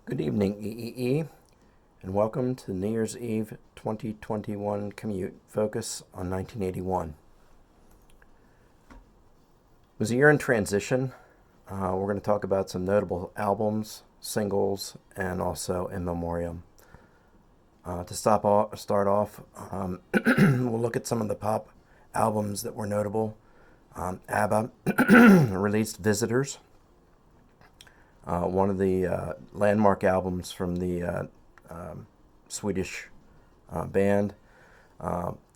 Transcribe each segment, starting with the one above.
Good evening, EEE, and welcome to the New Year's Eve 2021 commute focus on 1981. It was a year in transition. We're going to talk about some notable albums, singles, and also in memoriam. To start off, we'll look at some of the pop albums that were notable. ABBA released Visitors, one of the landmark albums from the Swedish band.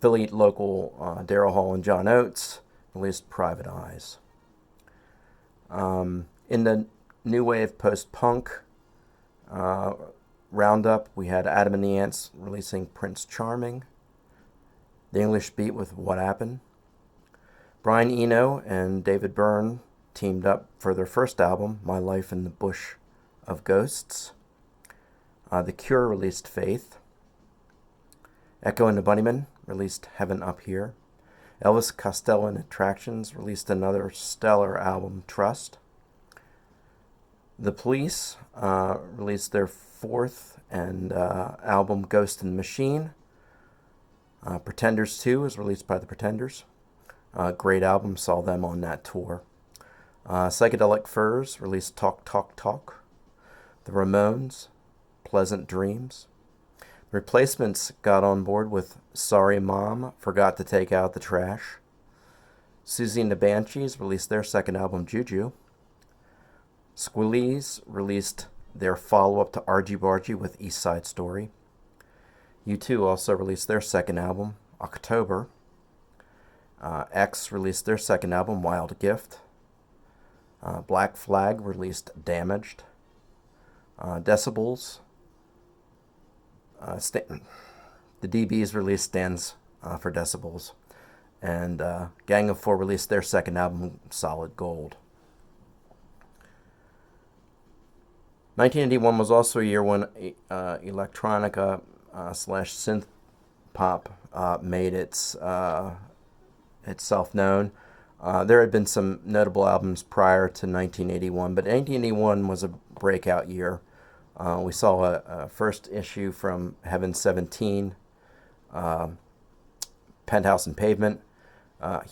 Philly local Daryl Hall and John Oates released Private Eyes. In the new wave post-punk roundup, we had Adam and the Ants releasing Prince Charming. The English Beat with What Happened. Brian Eno and David Byrne teamed up for their first album, My Life in the Bush of Ghosts. The Cure released Faith. Echo and the Bunnymen released Heaven Up Here. Elvis Costello and Attractions released another stellar album, Trust. The Police released their fourth album, Ghost in the Machine. Pretenders 2 was released by the Pretenders. Great album, saw them on that tour. Psychedelic Furs released Talk, Talk, Talk. The Ramones, Pleasant Dreams. The Replacements got on board with Sorry Mom, Forgot to Take Out the Trash. Susie and the Banshees released their second album, Juju. Squeeze released their follow-up to Argy Bargy with East Side Story. U2 also released their second album, October. X released their second album, Wild Gift. Black Flag released Damaged. Decibels. The DBs released Stands for Decibels. And Gang of Four released their second album, Solid Gold. 1981 was also a year when electronica slash synth pop made itself known. There had been some notable albums prior to 1981, but 1981 was a breakout year. We saw a first issue from Heaven 17, Penthouse and Pavement.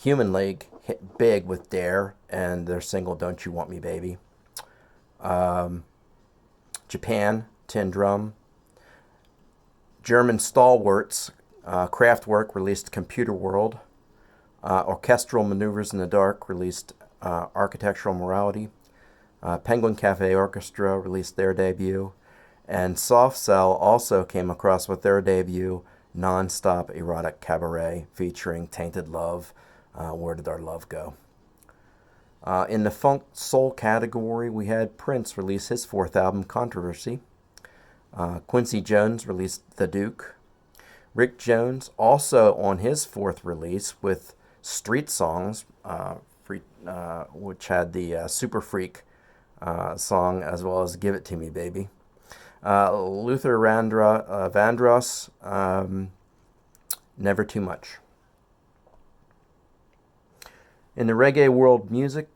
Human League hit big with Dare and their single Don't You Want Me Baby. Japan, Tin Drum. German stalwarts, Kraftwerk released Computer World. Orchestral Maneuvers in the Dark released Architectural Morality. Penguin Cafe Orchestra released their debut. And Soft Cell also came across with their debut, Non-Stop Erotic Cabaret, featuring Tainted Love, Where Did Our Love Go? In the funk soul category, we had Prince release his fourth album, Controversy. Quincy Jones released The Duke. Rick Jones also on his fourth release with Street Songs, which had the Super Freak song, as well as Give It To Me, Baby. Luther Vandross, Never Too Much. In the reggae world music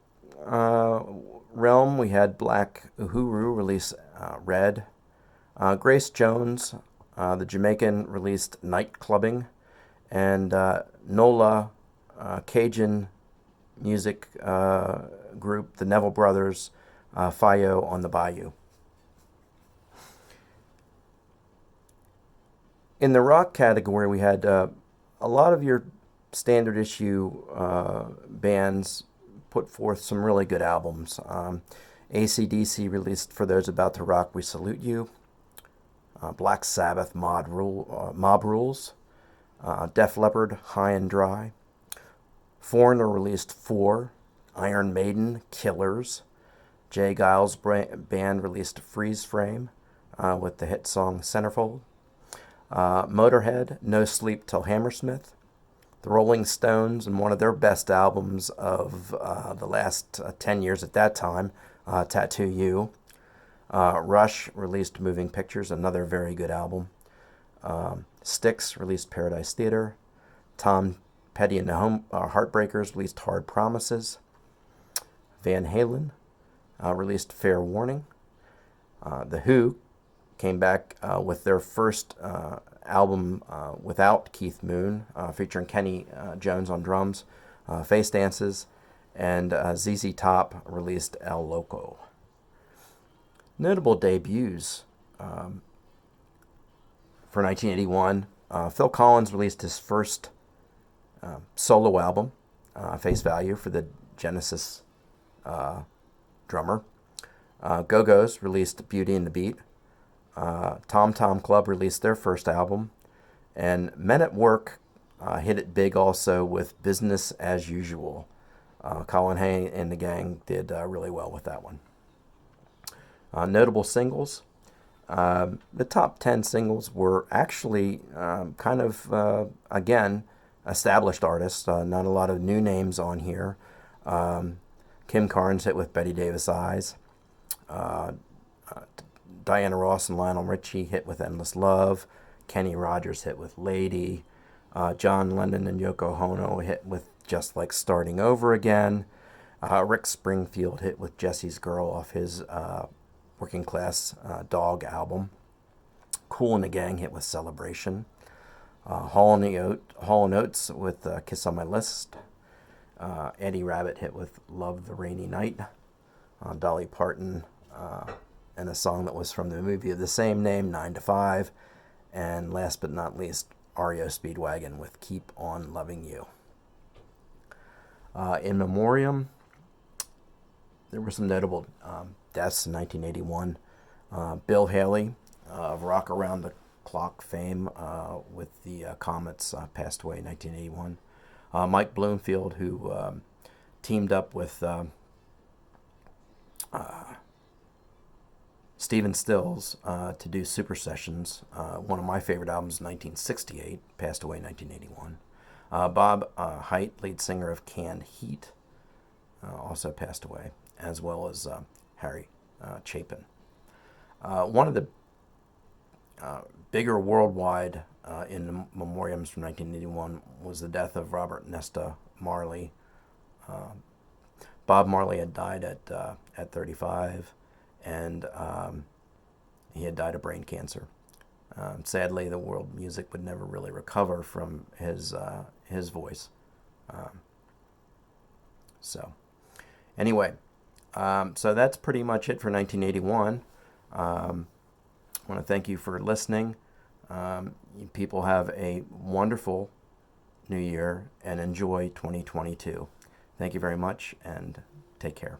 realm, we had Black Uhuru release Red. Grace Jones, the Jamaican, released Night Clubbing. And Nola Cajun music group, the Neville Brothers, Fayo on the Bayou. In the rock category, we had a lot of your standard issue bands put forth some really good albums. AC/DC released For Those About to Rock, We Salute You. Black Sabbath, Mob Rules. Def Leppard, High and Dry. Foreigner released Four. Iron Maiden, Killers. Jay Giles' band released Freeze Frame with the hit song Centerfold. Motorhead, No Sleep Till Hammersmith. The Rolling Stones, and one of their best albums of the last 10 years at that time, Tattoo You. Rush released Moving Pictures, another very good album. Styx released Paradise Theater. Tom Petty and the Heartbreakers released Hard Promises. Van Halen released Fair Warning. The Who came back with their first album without Keith Moon, featuring Kenny Jones on drums, Face Dances, and ZZ Top released El Loco. Notable debuts for 1981, Phil Collins released his first solo album, Face Value, for the Genesis drummer. Go-Go's released Beauty and the Beat. Tom Tom Club released their first album. And Men at Work hit it big also with Business as Usual. Colin Hay and the gang did really well with that one. Notable singles. The top 10 singles were actually kind of, again, established artists. Not a lot of new names on here. Kim Carnes hit with Betty Davis Eyes. Diana Ross and Lionel Richie hit with Endless Love. Kenny Rogers hit with Lady. John Lennon and Yoko Ono hit with Just Like Starting Over Again. Rick Springfield hit with Jesse's Girl off his Working Class Dog album. Kool and the Gang hit with Celebration. Hall and Oates with Kiss on My List. Eddie Rabbitt hit with Love the Rainy Night. Dolly Parton and a song that was from the movie of the same name, 9 to 5. And last but not least, REO Speedwagon with Keep on Loving You. In memoriam, there were some notable deaths in 1981. Bill Haley of Rock Around the Clock fame with the Comets passed away in 1981. Mike Bloomfield, who teamed up with Stephen Stills to do Super Sessions, one of my favorite albums, 1968, passed away in 1981. Bob Haidt, lead singer of Canned Heat, also passed away, as well as Harry Chapin. One of the bigger worldwide in the memoriams from 1981 was the death of Robert Nesta Marley. Bob Marley had died at 35, and he had died of brain cancer. Sadly, the world music would never really recover from his voice. Anyway, so that's pretty much it for 1981. I want to thank you for listening. You people have a wonderful new year and enjoy 2022. Thank you very much, and take care.